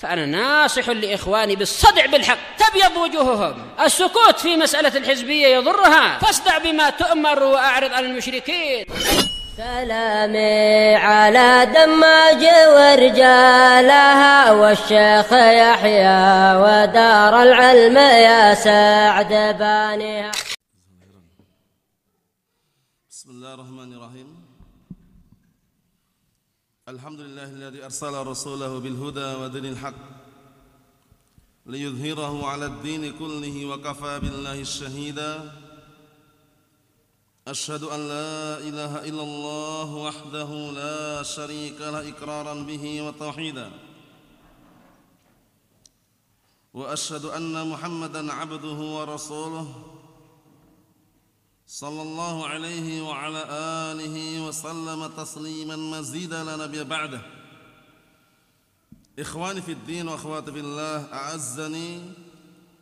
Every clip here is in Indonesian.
فأنا ناصح لإخواني بالصدع بالحق، تبيض وجوههم. السكوت في مسألة الحزبية يضرها، فاصدع بما تؤمر وأعرض عن المشركين. سلامي على دماج ورجالها والشيخ يحيى ودار العلم يا سعد بانيها. بسم الله الرحمن الرحيم. الحمد لله الذي أرسل رسوله بالهدى ودين الحق ليظهره على الدين كله وكفى بالله الشهيدا. أشهد أن لا إله إلا الله وحده لا شريك له إقرارا به وتوحيدا، وأشهد أن محمدا عبده ورسوله صلى الله عليه وعلى آله وسلم تسليما مزيدا لا نبي بعده. إخواني في الدين وأخواتي في الله، أعزني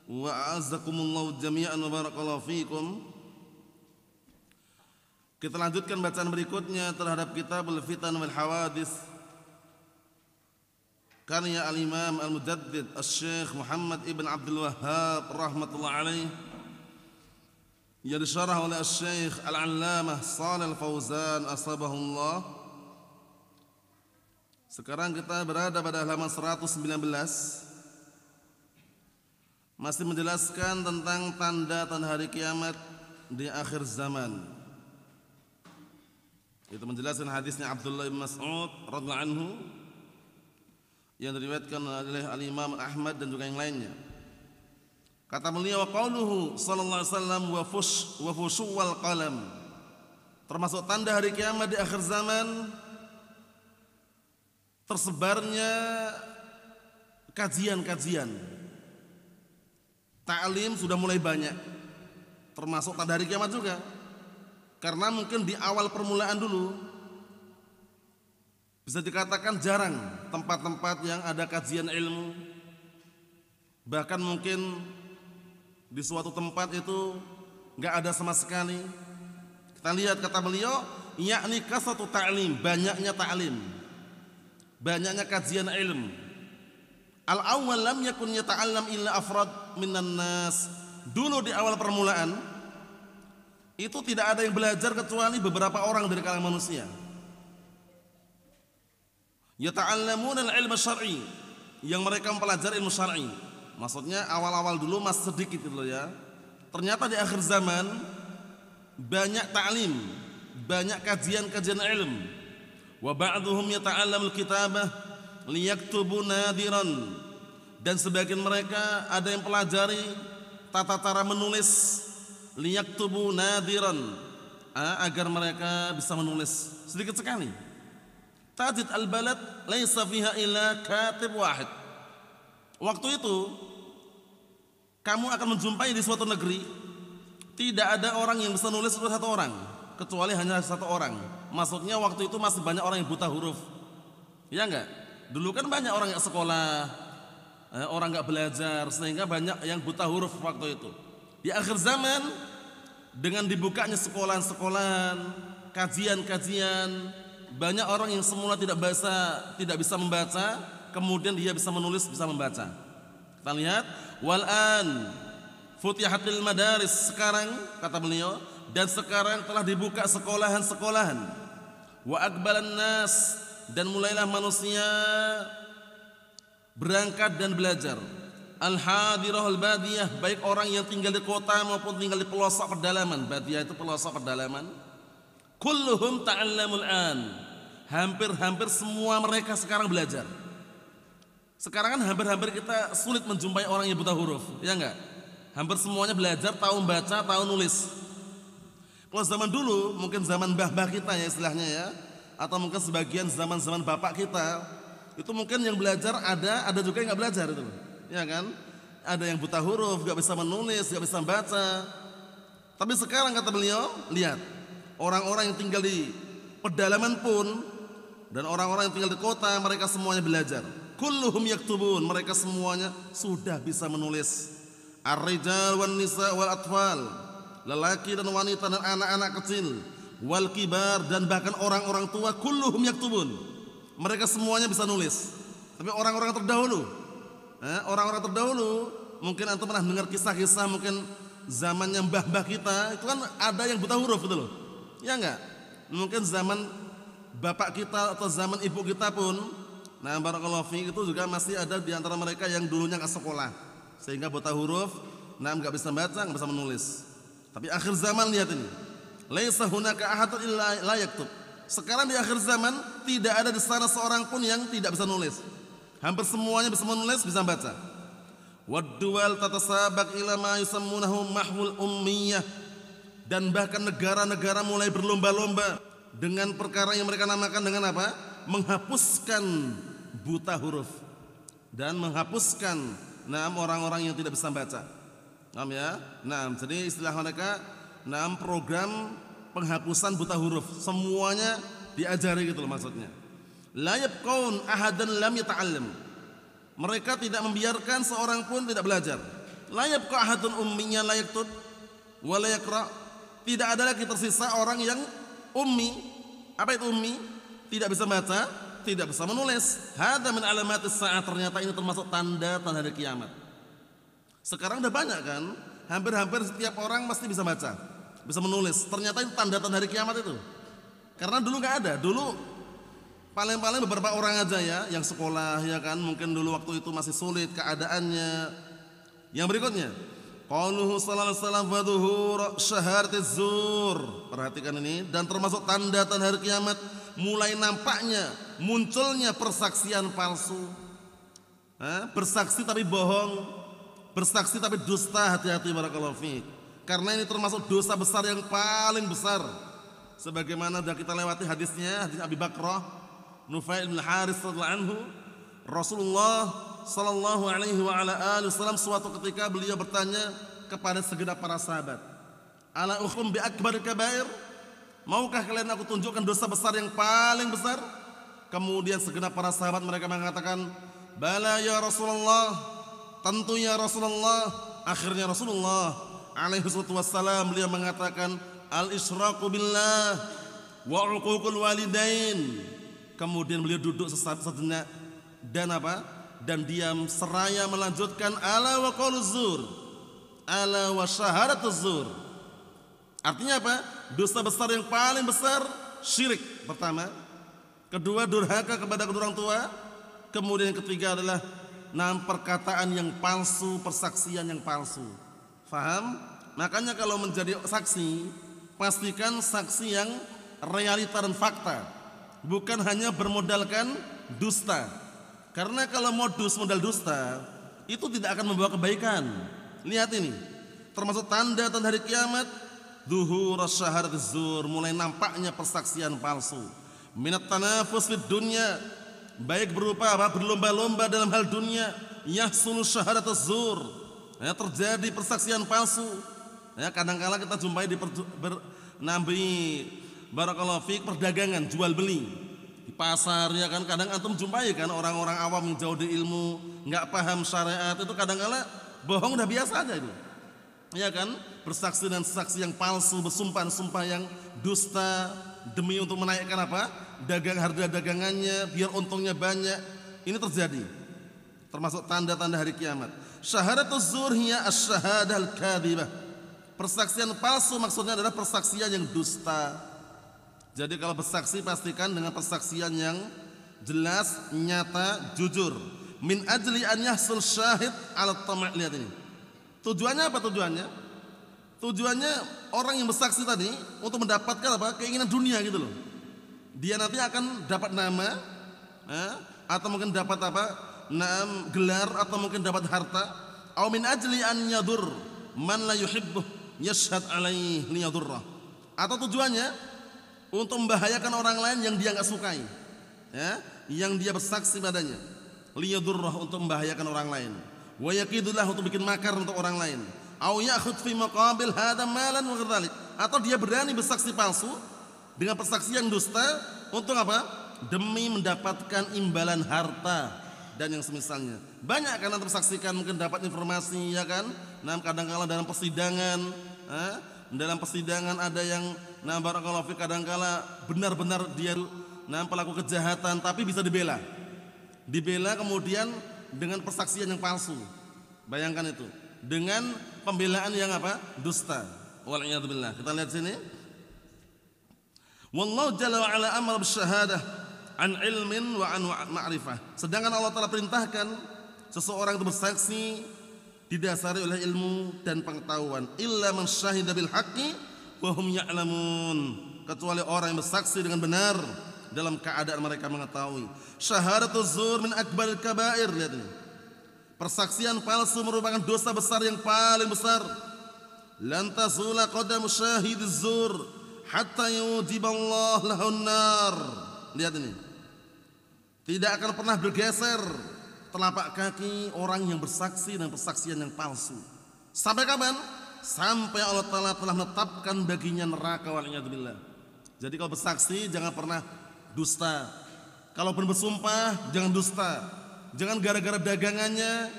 وأعزكم الله جميعا وبارك الله فيكم. Kita lanjutkan bacaan berikutnya terhadap Kitabul Fitan wal Hawadits karya Al-Imam Al-Mujaddid Asy-Syaikh Muhammad Ibn Abdul Wahhab rahmatullah alaih, yang disyarah oleh Asy-Syaikh Al-Allamah Shalih Al-Fauzan asbahullah. Sekarang kita berada pada halaman 119, masih menjelaskan tentang tanda-tanda hari kiamat di akhir zaman. Itu menjelaskan hadisnya Abdullah bin Mas'ud radhiyallahu anhu yang diriwayatkan oleh Al-Imam Ahmad dan juga yang lainnya. Kata beliau, wa qauluhu sallallahu alaihi wasallam wa fushu wal qalam, termasuk tanda hari kiamat di akhir zaman tersebarnya kajian-kajian. Ta'lim sudah mulai banyak, termasuk tanda hari kiamat juga. Karena mungkin di awal permulaan dulu bisa dikatakan jarang tempat-tempat yang ada kajian ilmu. Bahkan mungkin di suatu tempat itu enggak ada sama sekali. Kita lihat kata beliau, yakni kasatu ta'lim, banyaknya ta'lim, banyaknya kajian ilmu. Al-awwal lam yakun yata'allam illa afrad minan nas. Dulu di awal permulaan itu tidak ada yang belajar kecuali beberapa orang dari kalangan manusia. Yata'allamuna al-ilm syar'i, yang mereka mempelajari ilmu syar'i. Maksudnya awal-awal dulu masih sedikit gitu ya. Ternyata di akhir zaman banyak ta'lim, banyak kajian-kajian ilmu. Wa ba'dhum yata'allamul kitabah liyaktubu nadiran, dan sebagian mereka ada yang pelajari tata cara menulis, liyaktubu nadiran, agar mereka bisa menulis sedikit sekali. Tajid al-balad laisa fiha illa katib wahid. Waktu itu kamu akan menjumpai di suatu negeri tidak ada orang yang bisa nulis kecuali satu orang, kecuali hanya satu orang. Maksudnya waktu itu masih banyak orang yang buta huruf. Ya enggak? Dulu kan banyak orang yang sekolah, orang enggak belajar, sehingga banyak yang buta huruf waktu itu. Di akhir zaman dengan dibukanya sekolahan-sekolahan, kajian-kajian, banyak orang yang semula tidak bisa membaca, kemudian dia bisa menulis, bisa membaca. Kita lihat, wal'an futihatil madaris, sekarang kata beliau, dan sekarang telah dibuka sekolahan-sekolahan. Wa aqbalan nas, dan mulailah manusia berangkat dan belajar. Al-hadirah al-badiyah, baik orang yang tinggal di kota maupun tinggal di pelosok pedalaman. Badiyah itu pelosok pedalaman. Kulluhum ta'allamul an, hampir-hampir semua mereka sekarang belajar. Sekarang kan hampir-hampir kita sulit menjumpai orang yang buta huruf, ya enggak? Hampir semuanya belajar, tahu membaca, tahu nulis. Kalau zaman dulu, mungkin zaman mbah-mbah kita ya istilahnya ya, atau mungkin sebagian zaman-zaman bapak kita, itu mungkin yang belajar ada juga yang enggak belajar itu. Ya kan? Ada yang buta huruf, gak bisa menulis, gak bisa membaca. Tapi sekarang kata beliau, lihat, orang-orang yang tinggal di pedalaman pun dan orang-orang yang tinggal di kota, mereka semuanya belajar. Kulluhum yaktubun, mereka semuanya sudah bisa menulis. Ar-rijal wan nisa wal atfal, lelaki dan wanita dan anak-anak kecil, wal kibar, dan bahkan orang-orang tua, kulluhum yaktubun, mereka semuanya bisa nulis. Tapi orang-orang terdahulu orang-orang terdahulu, mungkin antum pernah dengar kisah-kisah mungkin zamannya mbah-mbah kita, itu kan ada yang buta huruf gitu loh. Ya enggak? Mungkin zaman bapak kita atau zaman ibu kita pun, nah barakallahu fiik, itu juga masih ada di antara mereka yang dulunya enggak sekolah sehingga buta huruf, nah enggak bisa baca, enggak bisa menulis. Tapi akhir zaman lihat ini. Laisa hunaka ahadun illa la yaktub. Sekarang di akhir zaman tidak ada di sana seorang pun yang tidak bisa nulis. Hampir semuanya bisa menulis, bisa baca. Wad-duwal tatasabaq ila ma yusammunahu mahwul ummiyah. Dan bahkan negara-negara mulai berlomba-lomba dengan perkara yang mereka namakan dengan apa? Menghapuskan buta huruf dan menghapuskan orang-orang yang tidak bisa baca. Paham ya? Jadi istilah mereka program penghapusan buta huruf, semuanya diajari gitu loh maksudnya. La yabqaun ahadan lam yata'allam. Mereka tidak membiarkan seorang pun tidak belajar. La yabqa ahadun ummiyan la yaktub wa la yaqra. Tidak ada lagi tersisa orang yang ummi. Apa itu ummi? Tidak bisa baca, tidak bisa menulis. Hadza min alamatis saat. Ternyata ini termasuk tanda-tanda hari kiamat. Sekarang udah banyak kan? Hampir-hampir setiap orang pasti bisa baca, bisa menulis. Ternyata itu tanda-tanda hari kiamat itu. Karena dulu nggak ada. Dulu paling-paling beberapa orang aja ya yang sekolah ya kan. Mungkin dulu waktu itu masih sulit keadaannya. Yang berikutnya, qauluhu sallallahu alaihi wasallam wa dhuhur syahadatiz zur. Perhatikan ini, dan termasuk tanda-tanda hari kiamat mulai nampaknya munculnya persaksian palsu. Bersaksi tapi bohong, bersaksi tapi dusta. Hati-hati barakallahu fiik. Karena ini termasuk dosa besar yang paling besar. Sebagaimana sudah kita lewati hadisnya, hadis Abi Bakrah Nufail bin Haris radhiyallahu anhu, Rasulullah sallallahu alaihi wa ala alihi wasallam suatu ketika beliau bertanya kepada segenap para sahabat, "Ala ukhum bi akbar kabair?" Maukah kalian aku tunjukkan dosa besar yang paling besar? Kemudian segenap para sahabat mereka mengatakan, "Bala ya Rasulullah." Tentu ya Rasulullah. Akhirnya Rasulullah alaihi wassalam beliau mengatakan, "Al-isyraku billah wa uququl walidain." Kemudian beliau duduk sejenak dan apa? Dan diam seraya melanjutkan, "Ala wa qauluz zur, ala wa syahadatuz zur." Artinya apa? Dosa besar yang paling besar syirik pertama, kedua durhaka kepada kedua orang tua, kemudian yang ketiga adalah perkataan yang palsu, persaksian yang palsu. Faham? Makanya kalau menjadi saksi, pastikan saksi yang realita dan fakta, bukan hanya bermodalkan dusta. Karena kalau modal dusta itu tidak akan membawa kebaikan. Lihat ini, termasuk tanda-tanda hari kiamat, zuhur syahadatiz zur, mulai nampaknya persaksian palsu. Minat tanafus fid dunya, baik berupa apa? Berlomba-lomba dalam hal dunia. Yahsulu syahadatuz zur, terjadi persaksian palsu. Kadang-kala kita jumpai di barakallahu fiik perdagangan jual beli di pasar ya kan. Kadang antum jumpai kan orang-orang awam yang jauh dari ilmu, nggak paham syariat, itu kadang-kala bohong udah biasa aja itu. Ya kan, bersaksi dan saksi yang palsu, bersumpah-sumpah yang dusta demi untuk menaikkan apa? Harga dagangannya biar untungnya banyak. Ini terjadi. Termasuk tanda-tanda hari kiamat. Syahadatuz zur hiya asy-syahadah al-kadzibah. Persaksian palsu maksudnya adalah persaksian yang dusta. Jadi kalau bersaksi pastikan dengan persaksian yang jelas, nyata, jujur. Min ajli an yahsul syahid ala tam'. Lihat ini. Tujuannya apa tujuannya? Tujuannya orang yang bersaksi tadi untuk mendapatkan apa? Keinginan dunia gitu loh. Dia nanti akan dapat nama, atau mungkin dapat apa? Gelar, atau mungkin dapat harta. Au min ajli an yadur man la yuhibbuh yashhad alaihi liyadurrah. Atau tujuannya untuk membahayakan orang lain yang dia enggak sukai, yang dia bersaksi padanya, liyadurrah, untuk membahayakan orang lain, wa yakidullah, untuk bikin makar untuk orang lain, au ya'khud fi maqabil hadza malan wa dzalik, atau dia berani bersaksi palsu dengan persaksian dusta untuk apa? Demi mendapatkan imbalan harta dan yang semisalnya. Banyak kan antum saksikan, mungkin dapat informasi ya kan. Kadang-kala dalam persidangan, ada yang barakallahu fi, kadang-kala benar-benar dia pelaku kejahatan tapi bisa dibela kemudian dengan persaksian yang palsu. Bayangkan itu, dengan pembelaan yang apa? Dusta. Wal'iyadzubillah. Kita lihat sini. Wallahu jalla wa ala amara bisyahadah an ilmin wa an ma'rifah. Sedangkan Allah telah perintahkan seseorang itu bersaksi didasari oleh ilmu dan pengetahuan. Illa man syahida bil haqqi wa hum ya'lamun. Kecuali orang yang bersaksi dengan benar dalam keadaan mereka mengetahui. Syahadatuz zur min akbaril kabair. Lihat ini. Persaksian palsu merupakan dosa besar yang paling besar. Lan tazula qadamu syahidiz zur hatta yujiballahu lahun nar. Lihat ini. Tidak akan pernah bergeser telapak kaki orang yang bersaksi dengan persaksian yang palsu. Sampai kapan? Sampai Allah Ta'ala telah menetapkan baginya neraka. Wal'iyadzubillah. Jadi kalau bersaksi jangan pernah dusta. Kalaupun bersumpah jangan dusta. Jangan gara-gara dagangannya,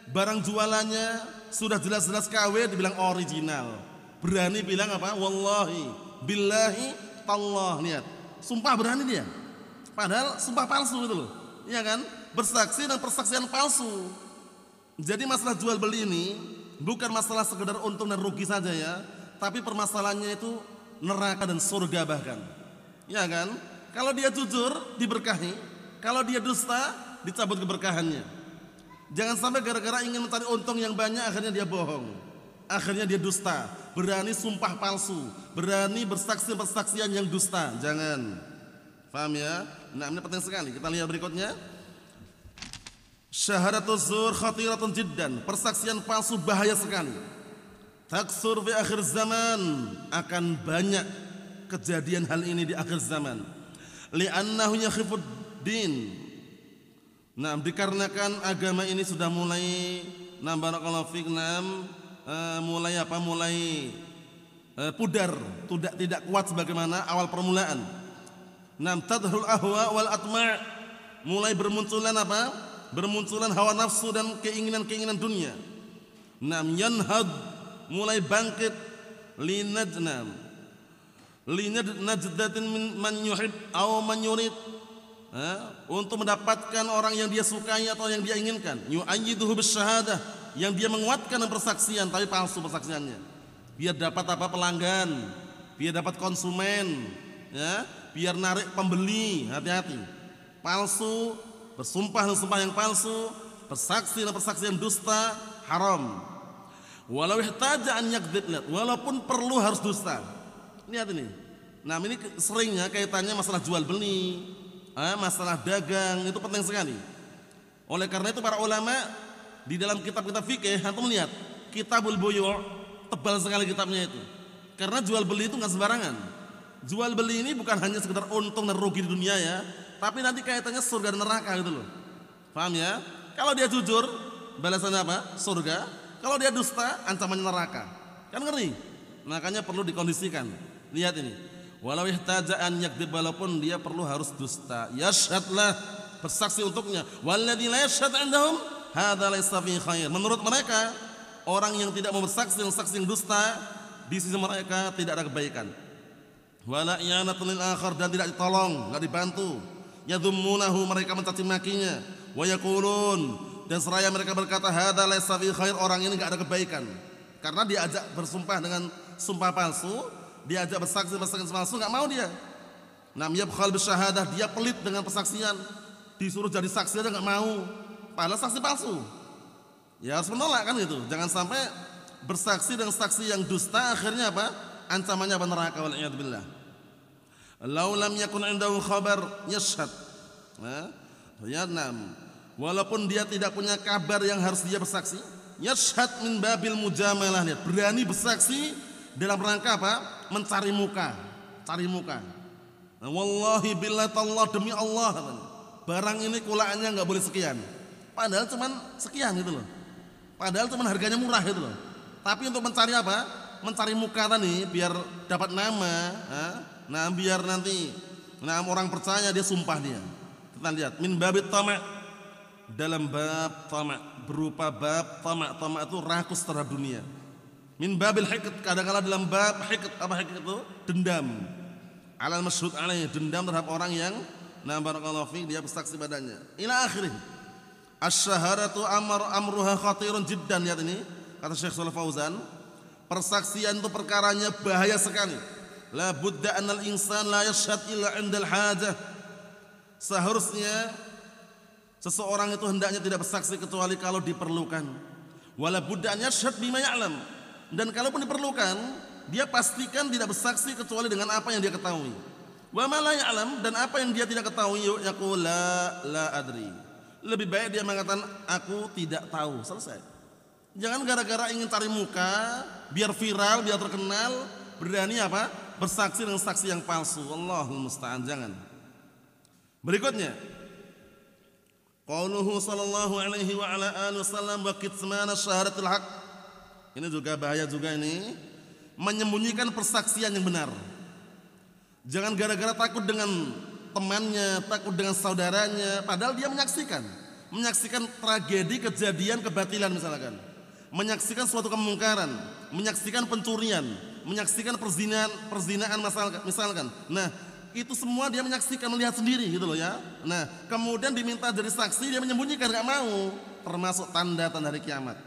barang jualannya sudah jelas-jelas KW dibilang original. Berani bilang apa? Wallahi, billahi, tallah. Lihat, sumpah berani dia. Padahal sumpah palsu itu loh. Iya kan? Bersaksi dan persaksian palsu. Jadi masalah jual beli ini bukan masalah sekedar untung dan rugi saja ya, tapi permasalahannya itu neraka dan surga bahkan. Ya kan? Kalau dia jujur diberkahi, kalau dia dusta dicabut keberkahannya. Jangan sampai gara-gara ingin mencari untung yang banyak akhirnya dia bohong, akhirnya dia dusta, berani sumpah palsu, berani bersaksi persaksian yang dusta. Jangan. Paham ya? Nah, ini penting sekali. Kita lihat berikutnya. Syahadatuz zur khatiratun jiddan. Persaksian palsu bahaya sekali. Taksur fi akhir zaman. Akan banyak kejadian hal ini di akhir zaman. Li'annahu yakhifud din. Nah, dikarenakan agama ini sudah mulai barakallahu fik, mulai apa? Mulai pudar, tidak kuat sebagaimana awal permulaan. Tadhurul ahwa wal atma', mulai bermunculan apa? Bermunculan hawa nafsu dan keinginan-keinginan dunia. Yanhad, mulai bangkit linajdatin man yuhib aw man yurid, untuk mendapatkan orang yang dia sukai atau yang dia inginkan. Yu'ayyiduhu bisyahadah, yang dia menguatkan persaksian tapi palsu persaksiannya. Biar dapat apa? Pelanggan, biar dapat konsumen, ya, biar narik pembeli. Hati-hati. Palsu, bersumpah dan sumpah yang palsu, bersaksi dan persaksian dusta, haram. Walau ihtaja an yakdzib, walaupun perlu harus dusta. Lihat ini. Nah, ini seringnya kaitannya masalah jual beli, masalah dagang, itu penting sekali. Oleh karena itu para ulama di dalam kitab-kitab fikih, antum lihat Kitabul Buyu', tebal sekali kitabnya itu. Karena jual beli itu enggak sembarangan. Jual beli ini bukan hanya sekedar untung dan rugi di dunia ya, tapi nanti kaitannya surga dan neraka gitu loh. Paham ya? Kalau dia jujur, balasannya apa? Surga. Kalau dia dusta, ancamannya neraka. Kan ngeri. Makanya perlu dikondisikan. Lihat ini. Walau ihtaja an yakdzib, walaupun dia perlu harus dusta. Yashhadlah, bersaksi untuknya. Walladzi la yashhad 'indahum hadza laysa fi khair. Menurut mereka, orang yang tidak mau bersaksi dan saksi yang dusta, di sisi mereka tidak ada kebaikan. Wala i'anatul lil akhar, dan tidak ditolong, enggak dibantu. Yadhummunahu, mereka mencaci makinya. Wa yaqulun, dan seraya mereka berkata hadza laysa fi khair, orang ini enggak ada kebaikan. Karena diajak bersumpah dengan sumpah palsu, diajak bersaksi palsu, enggak mau dia. Yabkhal bisyahadah, dia pelit dengan persaksian. Disuruh jadi saksi aja enggak mau, padahal saksi palsu. Ya harus menolak kan gitu. Jangan sampai bersaksi dengan saksi yang dusta, akhirnya apa? Ancamannya apa? Neraka. Wal'iyadzubillah. Lau lam yakun indahu khabar yashhad. Walaupun dia tidak punya kabar yang harus dia bersaksi, yashhad min babil mujamalah. Lihat, berani bersaksi dalam rangka apa? Mencari muka, cari muka. Wallahi billahi tallah, demi Allah, barang ini kulaannya enggak boleh sekian. Padahal cuman sekian gitu loh. Padahal cuman harganya murah gitu loh. Tapi untuk mencari apa? Mencari muka tadi biar dapat nama, biar nanti orang percaya, dia sumpah dia. Kita lihat min babit tama', dalam bab tama', berupa bab tama'. Tama' itu rakus terhadap dunia. Min babil hiqd, kadang-kala dalam bab hiqd. Apa hiqd itu? Dendam. Alal masyhud alaih, dendam terhadap orang yang barakallahu fi, dia bersaksi badannya. Ila akhirih. Asy-syahadatu amruha khatirun jiddan. Lihat ini kata Syekh Shalih Fauzan, persaksian itu perkaranya bahaya sekali. La budda annal insan la yashhad illa 'indal hajah. Seharusnya seseorang itu hendaknya tidak bersaksi kecuali kalau diperlukan. Wala budda an yashhad bima ya'lam. Dan kalaupun diperlukan, dia pastikan tidak bersaksi kecuali dengan apa yang dia ketahui. Wa ma la ya'lam, dan apa yang dia tidak ketahui yaqul la adri. Lebih baik dia mengatakan aku tidak tahu, selesai. Jangan gara-gara ingin cari muka, biar viral, biar terkenal, berani apa? Bersaksi dengan saksi yang palsu. Allahul musta'an, jangan. Berikutnya, qauluhu sallallahu alaihi wa ala alihi wasallam wa kitmana syahadatul haq. Ini juga bahaya juga ini, menyembunyikan persaksian yang benar. Jangan gara-gara takut dengan temannya, takut dengan saudaranya, padahal dia menyaksikan tragedi, kejadian, kebatilan misalkan, menyaksikan suatu kemungkaran, menyaksikan pencurian, menyaksikan perzinaan misalkan. Nah, itu semua dia menyaksikan, melihat sendiri gitu loh ya. Nah, kemudian diminta jadi saksi, dia menyembunyikan, nggak mau, termasuk tanda-tanda hari kiamat.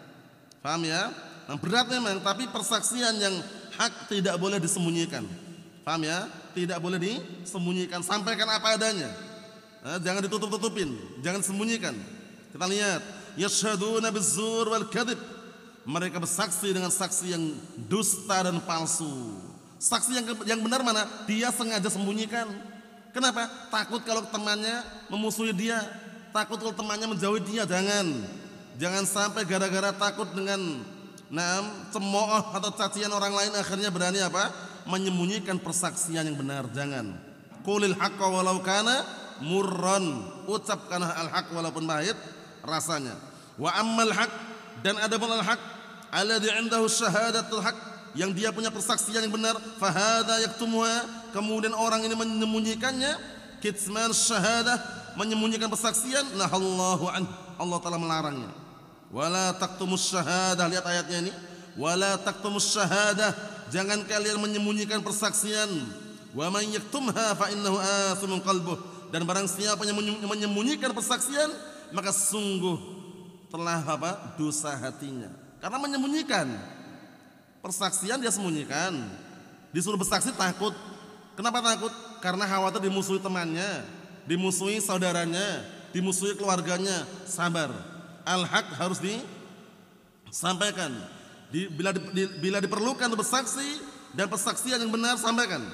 Paham ya? Nah, berat memang, tapi persaksian yang hak tidak boleh disembunyikan. Paham ya? Tidak boleh disembunyikan, sampaikan apa adanya. Nah, jangan ditutup-tutupin, jangan sembunyikan. Kita lihat, yashhaduna bizzur wal kadhib. Mereka bersaksi dengan saksi yang dusta dan palsu. Saksi yang benar mana? Dia sengaja sembunyikan. Kenapa? Takut kalau temannya memusuhi dia, takut kalau temannya menjauhi dia. Jangan sampai gara-gara takut dengan cemooh atau cacian orang lain akhirnya berani apa? Menyembunyikan persaksian yang benar. Jangan. Qulil haqqa walau kana murran. Ucapkanlah al-haq walaupun pahit rasanya. Wa ammal haq, dan adapun al-haq alladzi 'indahu syahadatul haq, yang dia punya persaksian yang benar, fahada yaktumuha, kemudian orang ini menyembunyikannya, kitman syahadah, menyembunyikan persaksian, nahallahu an, Allah telah melarangnya. Wala taktumus syahadah, lihat ayatnya ini, wala taktumus syahadah, jangan kalian menyembunyikan persaksian. Wa man yaktumha fa innahu athimun qalbuh, dan barang siapa yang menyembunyikan persaksian, maka sungguh telah apa? Dosa hatinya. Karena menyembunyikan persaksian, dia sembunyikan. Disuruh bersaksi takut. Kenapa takut? Karena khawatir dimusuhi temannya, dimusuhi saudaranya, dimusuhi keluarganya. Sabar. Al-haq harus disampaikan. Bila diperlukan untuk bersaksi dan persaksian yang benar, sampaikan.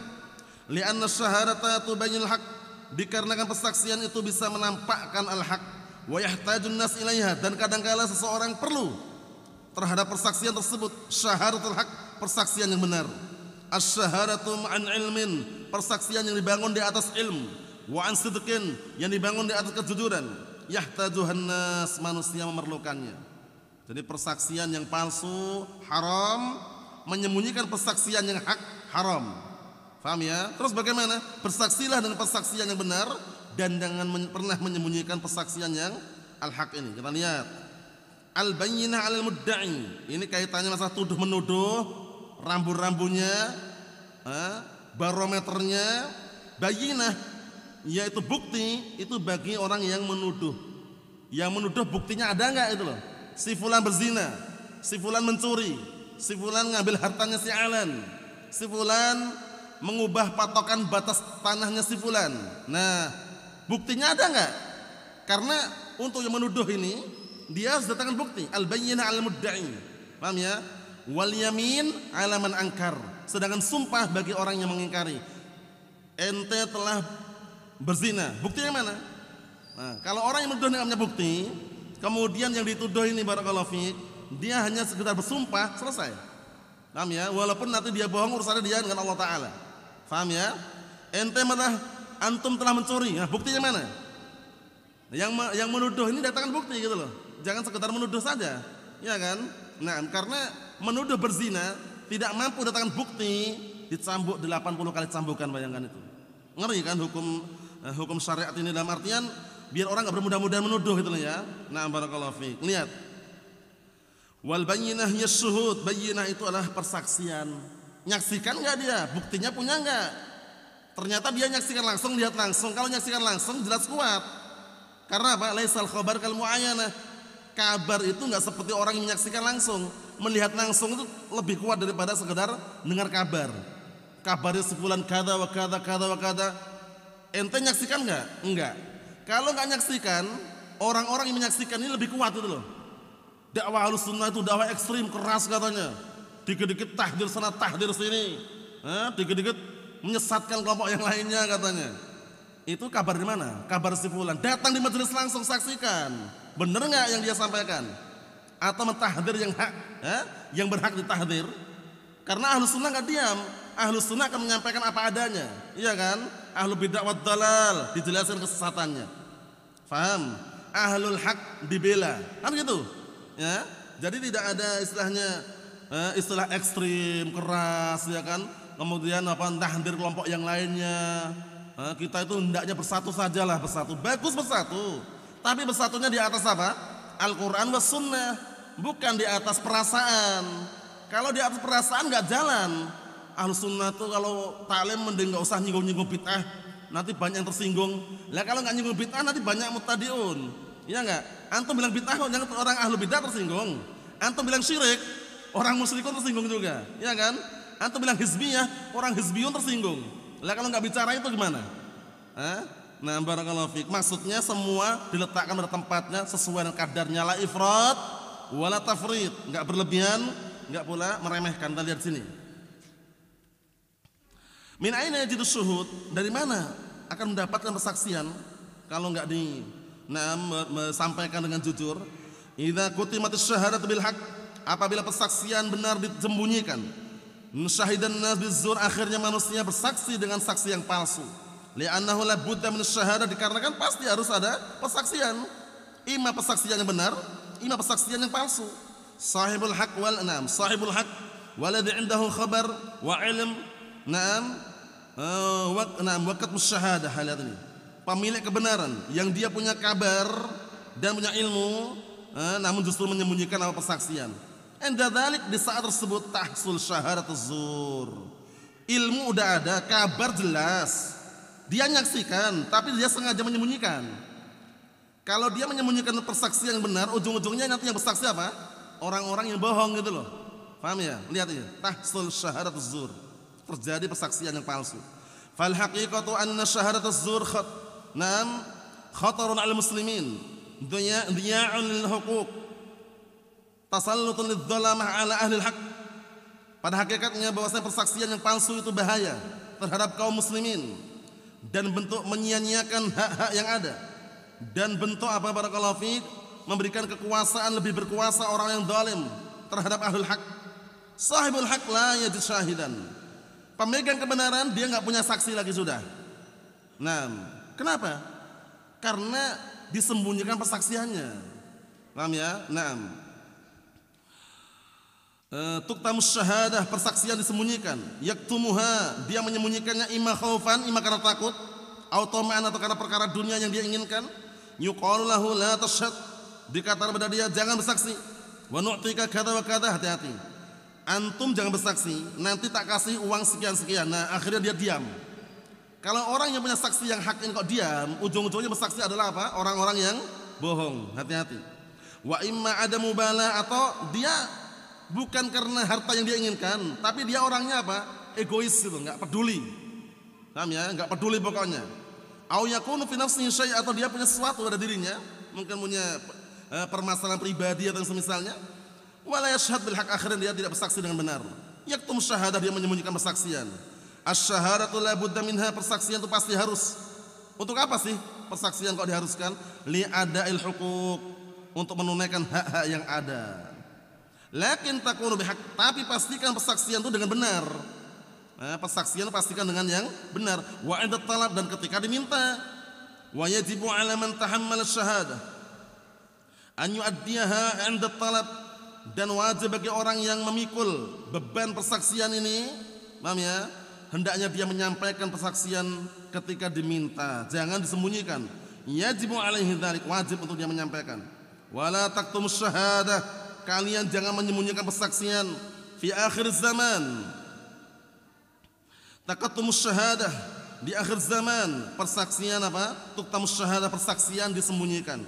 Li'anna syahadata tubayyinul haq, dikarenakan persaksian itu bisa menampakkan al-haq. Wa yahtajun nas ilaiha, dan kadangkala seseorang perlu terhadap persaksian tersebut. Syahadatul haq, persaksian yang benar. Asy-syahadatu ma'an ilmin, persaksian yang dibangun di atas ilmu. Wa an sidqin, yang dibangun di atas kejujuran. Yahtajuhan nas, manusia memerlukannya. Jadi persaksian yang palsu haram, menyembunyikan persaksian yang hak haram. Paham ya? Terus bagaimana? Bersaksilah dengan persaksian yang benar, dan jangan pernah menyembunyikan persaksian yang al-haq ini. Kita lihat al-bayyinah 'alal mudda'i. Ini kaitannya masalah tuduh menuduh, rambu-rambunya, barometernya. Bayyinah yaitu bukti, itu bagi orang yang menuduh. Yang menuduh buktinya ada enggak itu loh. Si fulan berzina, si fulan mencuri, si fulan ngambil hartanya si Alan, si fulan mengubah patokan batas tanahnya si fulan. Nah, buktinya ada enggak? Karena untuk yang menuduh ini dia harus datangkan bukti. Al-bayyinah 'alal mudda'i. Paham ya? Wal yamin 'ala man ankar. Sedangkan sumpah bagi orang yang mengingkari. Ente telah berzina. Buktinya mana? Nah, kalau orang yang menuduh enggak punya bukti, kemudian yang dituduh ini barakallahu fiik, dia hanya sekedar bersumpah, selesai. Paham ya? Walaupun nanti dia bohong, urusannya dia dengan Allah Ta'ala. Paham ya? Ente malah antum telah mencuri. Nah, buktinya mana? Yang menuduh ini datangkan bukti gitu loh. Jangan sekedar menuduh saja, ya kan? Nah, karena menuduh berzina tidak mampu datangkan bukti, dicambuk 80 kali cambukan, bayangkan itu. Ngeri kan hukum syariat ini, dalam artian biar orang enggak bermudah-mudahan menuduh gitu loh ya. Nah, barakallahu fiik. Lihat. Wal bayyinah yashuhud, bayyinah itu adalah persaksian. Nyaksikan enggak dia? Buktinya punya enggak? Ternyata dia nyaksikan langsung, lihat langsung. Kalau nyaksikan langsung jelas kuat. Karena apa? Laisal khabar kal muayyanah. Kabar itu enggak seperti orang yang menyaksikan langsung. Melihat langsung itu lebih kuat daripada sekedar dengar kabar. Kabarnya sebulan kada wa kada kada wa kada. Ente nyaksikan enggak? Enggak. Kalau enggak nyaksikan, orang-orang yang menyaksikan ini lebih kuat itu loh. Dakwah Ahlussunnah itu dakwah ekstrim, keras katanya. Dikit-dikit tahdir sana, tahdir sini. Dikit-dikit menyesatkan kelompok yang lainnya katanya. Itu kabar di mana? Kabar si fulan. Datang di majelis langsung saksikan. Bener nggak yang dia sampaikan? Atau mentahdir yang hak, yang berhak ditahdir? Karena Ahlussunnah nggak diam. Ahlussunnah akan menyampaikan apa adanya, iya kan? Ahlul bid'ah wad dalal dijelaskan kesesatannya. Faham? Ahlul haq dibela, kan gitu. Ya, jadi tidak ada istilahnya istilah ekstrim, keras, ya kan? Kemudian apa tahdir kelompok yang lainnya. Kita itu hendaknya bersatu sajalah, bersatu. Bagus bersatu. Tapi bersatunya di atas apa? Al-Qur'an was sunnah, bukan di atas perasaan. Kalau di atas perasaan enggak jalan. Ahlussunnah tuh kalau taklim mending enggak usah nyinggung-nyinggung bid'ah, nanti banyak yang tersinggung. Lah kalau enggak nyinggung bid'ah nanti banyak mubtadi'un. Iya enggak? Antum bilang bid'ah, jangan orang ahlu bid'ah tersinggung. Antum bilang syirik, orang musyrikun tersinggung juga. Iya kan? Antum bilang hizbiyah, orang hizbiyun tersinggung. Lah kalau enggak bicara itu gimana? Nah, barakallahu fiik. Maksudnya semua diletakkan pada tempatnya sesuai dengan kadarnya, la ifrat wala tafrid, enggak berlebihan, enggak pula meremehkan. Kita lihat sini. Min aina yajidu syuhud? Dari mana akan mendapatkan persaksian kalau enggak sampaikan dengan jujur? Idza kutimatus syahadatu bil haqq, apabila persaksian benar disembunyikan. Musyahidan nas bizur, akhirnya manusia bersaksi dengan saksi yang palsu. Li'annahu la budda min asy-syahadah, dikarenakan pasti harus ada persaksian. Ima persaksian yang benar, ima persaksian yang palsu. Sahibul haqq wal anam, sahibul haqq waladhi indahu khabar wa ilm, waqt musyahadah, lihat ini. Pemilik kebenaran yang dia punya kabar dan punya ilmu, namun justru menyembunyikan apa persaksian. Enda dzalik, di saat tersebut tahsul syahadatuz zur. Ilmu udah ada, kabar jelas. Dia nyaksikan, tapi dia sengaja menyembunyikan. Kalau dia menyembunyikan persaksian yang benar, ujung-ujungnya nanti yang bersaksi apa? Orang-orang yang bohong gitu loh. Paham ya? Lihat ini, tahsul syahadatuz zur. Terjadi persaksian yang palsu. Fal haqiqatu anna syahadatuz zur khatarun 'alal muslimin. Dhiya'un lil huquq. Tasallutun lidz-dhalamah 'ala ahli al-haq. Pada hakikatnya bahwasanya persaksian yang palsu itu bahaya terhadap kaum muslimin dan bentuk menyia-nyiakan hak-hak yang ada, dan bentuk apa barakallahu fiik, memberikan kekuasaan, lebih berkuasa orang yang zalim terhadap ahlul haq. Sahibul haq la yajid syahidan. Pemegang kebenaran dia enggak punya saksi lagi sudah. Nah, kenapa? Karena disembunyikan persaksiannya. Paham ya? Naam. Tuktamus syahadah, persaksian disembunyikan. Yaktumuha, dia menyembunyikannya imma khaufan, imma karena takut, atau tama'an, atau karena perkara dunia yang dia inginkan. Yuqalu lahu la tashhad, dikatakan kepada dia jangan bersaksi. Wa nu'tika kadza wa kadza, hati-hati. Antum jangan bersaksi, nanti tak kasih uang sekian-sekian. Nah, akhirnya dia diam. Kalau orang yang punya saksi yang hak ini kok diam, ujung-ujungnya bersaksi adalah apa? Orang-orang yang bohong. Hati-hati. Wa imma ada mubala, atau dia bukan karena harta yang dia inginkan, tapi dia orangnya apa? Egois gitu, enggak peduli. Paham ya? Enggak peduli pokoknya. Au yakunu fi nafsihi syai', atau dia punya sesuatu pada dirinya, mungkin punya permasalahan pribadi atau semisalnya. Wala yashhad bil haqq, akhirnya dia tidak bersaksi dengan benar. Yaktum syahadah, dia menyembunyikan persaksian. Asy-syahadatu la budda minha, persaksian itu pasti harus. Untuk apa sih persaksian kok diharuskan? Li ada'il huquq, untuk menunaikan hak-hak yang ada. Lakin takunu bihaq, tapi pastikan persaksian itu dengan benar. Persaksian pastikan dengan yang benar. Wa 'inda talab, dan ketika diminta. Wa yajibu 'ala man tahammala asy-syahadah an yu'addiyaha 'inda talab, dan wajib bagi orang yang memikul beban persaksian ini, paham ya? Hendaknya dia menyampaikan persaksian ketika diminta, jangan disembunyikan. Yajibu 'alaihi dzalik, wajib untuk dia menyampaikan. Wala taktumus syahadah, kalian jangan menyembunyikan persaksian fi akhir zaman. Takatumus syahadah, di akhir zaman persaksian apa? Tuktam syahadah, persaksian disembunyikan.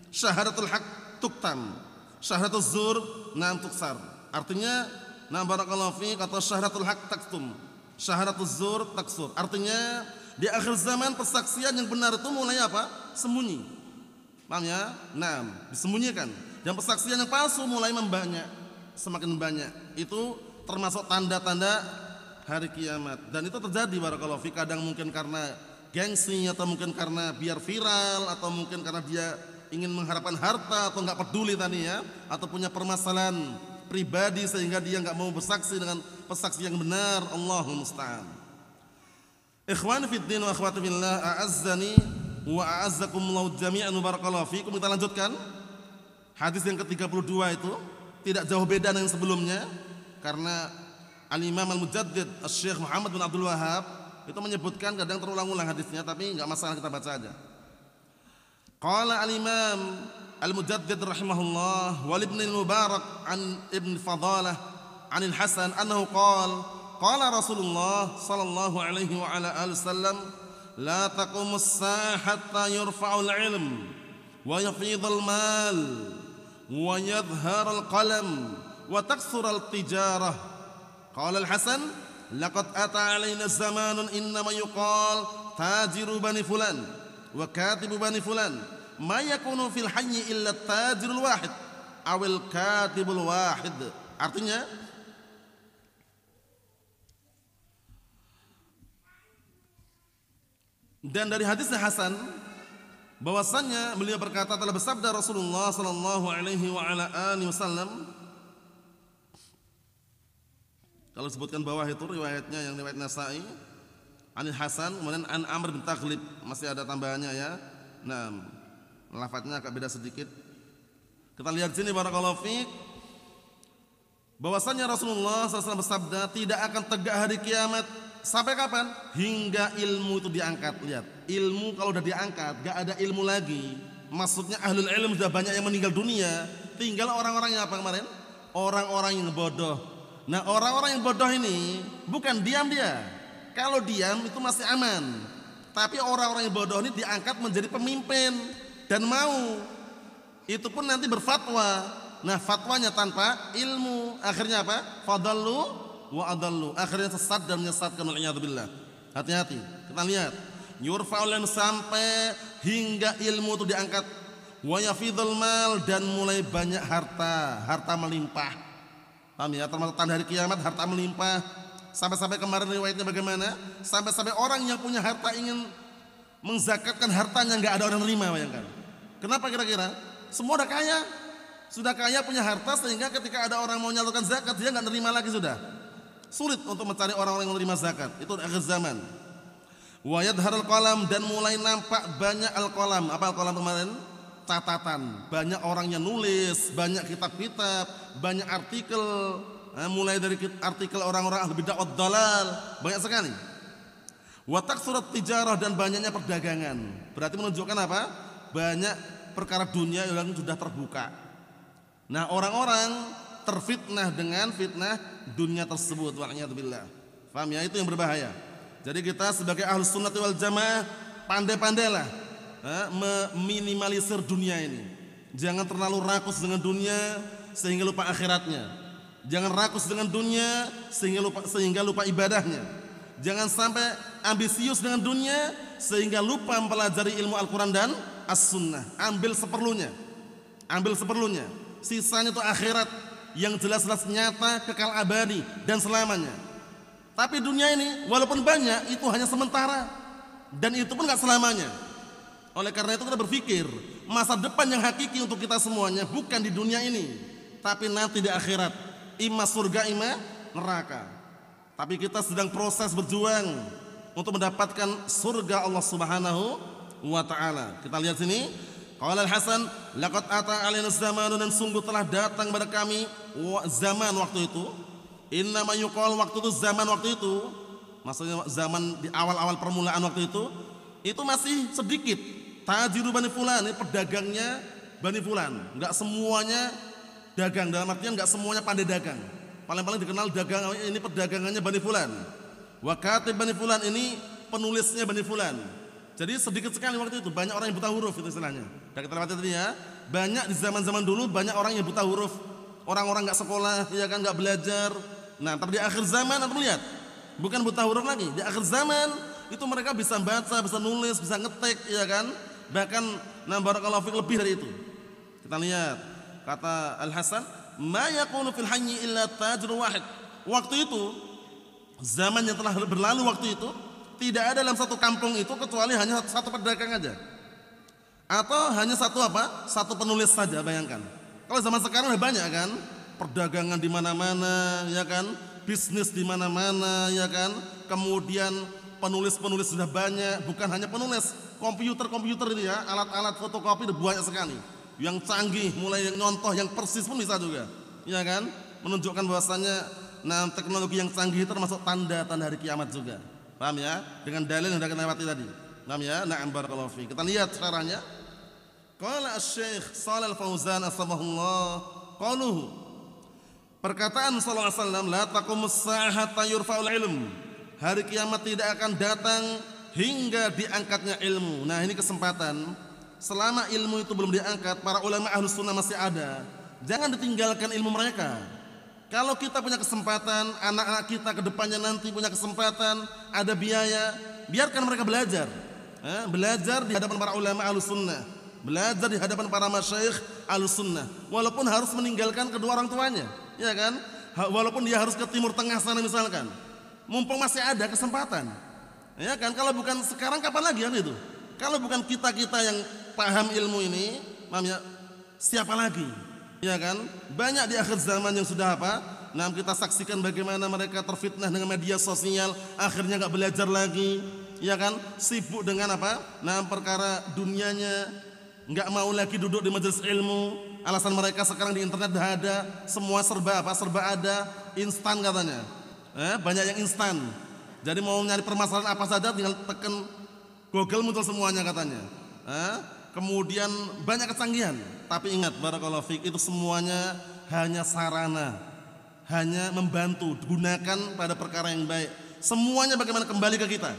Syahadatul haq tuktam, syahadatul zur nam tuksar. Artinya, na barakallahu fiik, atau syahadatul haq taktum, syahadatul zur taksur. Artinya di akhir zaman persaksian yang benar itu mulai apa? Sembunyi. Paham ya? Nah, disembunyikan. Dan persaksian yang palsu mulai membanyak, semakin banyak. Itu termasuk tanda-tanda hari kiamat. Dan itu terjadi barakallahu fiik, kadang mungkin karena gengsi, atau mungkin karena biar viral, atau mungkin karena dia ingin mengharapkan harta, atau enggak peduli tadi ya, atau punya permasalahan pribadi sehingga dia enggak mau bersaksi dengan persaksian yang benar. Allahul musta'an. Ikhwani fid din wa akhwati fillah, a'azzani wa a'azzakumullahu jami'an, barakallahu fiikum. Kita lanjutkan hadis yang ke-32 itu tidak jauh beda dengan sebelumnya, karena Al-Imam Al-Mujaddid Asy-Syaikh Muhammad bin Abdul Wahhab itu menyebutkan, kadang terulang-ulang hadisnya, tapi enggak masalah kita baca aja. Qala Al-Imam Al-Mujaddid rahimahullah wal Ibn Al-Mubarak an Ibn Fadalah an Al-Hasan annahu qala Rasulullah sallallahu alaihi wa ala alihi wasallam la taqumus sa'a hatta yurfa'ul ilm wa yafidul mal wa yadhharul qalam wa taksura al-tijarah. Qala Al-Hasan laqad ata alaina zamanun innama yuqal tajiru bani fulan wa katibu bani fulan ma yakunu fil hayy illa tajirul wahid awil katibul wahid. Artinya, dan dari hadisnya Hasan bahwasannya beliau berkata, telah bersabda Rasulullah sallallahu alaihi wa ala alihi wasallam. Kalau disebutkan bawah itu riwayatnya yang riwayat Nasa'i, Anil Hasan, kemudian An Amr bin Taghlib, masih ada tambahannya ya. Nah, lafadznya agak beda sedikit. Kita lihat sini barakallahu fiik, bahwasanya Rasulullah SAW bersabda, tidak akan tegak hari kiamat sampai kapan? Hingga ilmu itu diangkat. Lihat, ilmu kalau udah diangkat, gak ada ilmu lagi. Maksudnya ahlul ilm sudah banyak yang meninggal dunia, tinggal orang-orang yang apa kemarin? Orang-orang yang bodoh. Nah, orang-orang yang bodoh ini bukan diam dia. Kalau diam itu masih aman. Tapi orang-orang yang bodoh ini diangkat menjadi pemimpin dan mau. Itu pun nanti berfatwa. Nah, fatwanya tanpa ilmu. Akhirnya apa? Fadallu wa adallu. Akhirnya sesat dan menyesatkan, wal'iyadzubillah. Hati-hati. Kita lihat. Yurfa'ul ilm, sampai hingga ilmu itu diangkat. Wa yafidul mal, dan mulai banyak harta. Harta melimpah. Paham ya? Termasuk tanda hari kiamat, harta melimpah. Sampai-sampai kemarin riwayatnya bagaimana? Sampai-sampai orang yang punya harta ingin menzakatkan hartanya, enggak ada orang nerima, bayangkan. Kenapa kira-kira? Semua udah kaya. Sudah kaya, punya harta, sehingga ketika ada orang mau nyalurkan zakat, dia enggak nerima lagi sudah. Sulit untuk mencari orang-orang yang menerima zakat. Itu akhir zaman. Wa yadharul qalam, dan mulai nampak banyak al-qalam. Apa al-qalam kemarin? Catatan. Banyak orang yang nulis, banyak kitab-kitab, banyak artikel, mulai dari artikel orang-orang ahli bid'ah wad dalal, banyak sekali. Wa taksurat tijarah, dan banyaknya perdagangan. Berarti menunjukkan apa? Banyak perkara dunia yang sudah terbuka. Nah, orang-orang terfitnah dengan fitnah dunia tersebut, wal'iyadzubillah. Paham ya? Itu yang berbahaya. Jadi kita sebagai ahlus sunnah wal jamaah pandai-pandailah meminimalisir dunia ini. Jangan terlalu rakus dengan dunia sehingga lupa akhiratnya. Jangan rakus dengan dunia sehingga lupa ibadahnya. Jangan sampai ambisius dengan dunia sehingga lupa mempelajari ilmu Al-Quran dan As-Sunnah. Ambil seperlunya. Sisanya itu akhirat yang jelas-jelas nyata, kekal abadi dan selamanya. Tapi dunia ini walaupun banyak, itu hanya sementara, dan itu pun gak selamanya. Oleh karena itu kita berpikir, masa depan yang hakiki untuk kita semuanya bukan di dunia ini, tapi nanti di akhirat. Imma surga, imma neraka. Tapi kita sedang proses berjuang untuk mendapatkan surga Allah Subhanahu wa ta'ala. Kita lihat sini. Qala Al-Hasan, laqad ata alaina zamanun, dan sungguh telah datang kepada kami zaman waktu itu. Innama yuqal, waktu itu, zaman waktu itu, maksudnya zaman di awal-awal permulaan waktu itu masih sedikit. Tajiru bani fulan, ini pedagangnya bani fulan. Enggak semuanya dagang, dalam artian enggak semuanya pandai dagang. Paling-paling dikenal dagang ini pedagangannya bani fulan. Wa katib bani fulan, ini penulisnya Bani Fulan. Jadi sedikit sekali waktu itu, banyak orang yang buta huruf itu istilahnya. Dan kita lihat tadi ya, banyak di zaman-zaman dulu banyak orang yang buta huruf. Orang-orang nggak sekolah, ya kan, nggak belajar. Nah, tapi di akhir zaman Anda lihat, bukan buta huruf lagi. Di akhir zaman itu mereka bisa baca, bisa nulis, bisa ngetik, ya kan. Bahkan barakallahu fik lebih dari itu. Kita lihat kata Al-Hasan, "Ma yakunu fil hayyi illa tajr wahid." Waktu itu, zaman yang telah berlalu waktu itu, tidak ada dalam satu kampung itu kecuali hanya satu pedagang aja. Atau hanya satu apa? Satu penulis saja, bayangkan. Kalau zaman sekarang udah banyak kan? Perdagangan di mana-mana, ya kan? Bisnis di mana-mana, ya kan? Kemudian penulis-penulis sudah banyak, bukan hanya penulis, komputer itu ya, alat-alat fotokopi udah banyak sekali. Yang canggih, mulai yang nyontoh, yang persis pun bisa juga. Ya kan? Menunjukkan bahwasanya teknologi yang canggih itu termasuk tanda-tanda hari kiamat juga. Paham ya? Dengan dalil yang sudah kita lewati tadi. Paham ya? Na'am barakallahu fi. Kita lihat caranya. Qala Asy-Syaikh Shalal Fauzan asbahullah qaluhu. Perkataan sallallahu alaihi wasallam, la taqumus saa'ah hatta yurfa'ul ilm. Hari kiamat tidak akan datang hingga diangkatnya ilmu. Nah, ini kesempatan. Selama ilmu itu belum diangkat, para ulama Ahlus Sunnah masih ada. Jangan ditinggalkan ilmu mereka. Kalau kita punya kesempatan, anak-anak kita ke depannya nanti punya kesempatan, ada biaya, biarkan mereka belajar. Belajar di hadapan para ulama Ahlus Sunnah, belajar di hadapan para masyayikh Ahlus Sunnah, walaupun harus meninggalkan kedua orang tuanya, ya kan? Walaupun dia harus ke Timur Tengah sana misalkan, mumpung masih ada kesempatan, ya kan? Kalau bukan sekarang kapan lagi kan itu? Kalau bukan kita-kita yang paham ilmu ini, siapa lagi? Ya kan, banyak di akhir zaman yang sudah apa? Nah, kita saksikan bagaimana mereka terfitnah dengan media sosial, akhirnya nggak belajar lagi, ya kan? Sibuk dengan apa? Nah, perkara dunianya, nggak mau lagi duduk di majelis ilmu. Alasan mereka sekarang di internet dah ada, semua serba apa? Serba ada, instan katanya. Banyak yang instan. Jadi mau nyari permasalahan apa saja, tinggal tekan Google muncul semuanya katanya. Kemudian banyak kecanggihan, tapi ingat barakallahu fiik, itu semuanya hanya sarana, hanya membantu, gunakan pada perkara yang baik. Semuanya bagaimana kembali ke kita,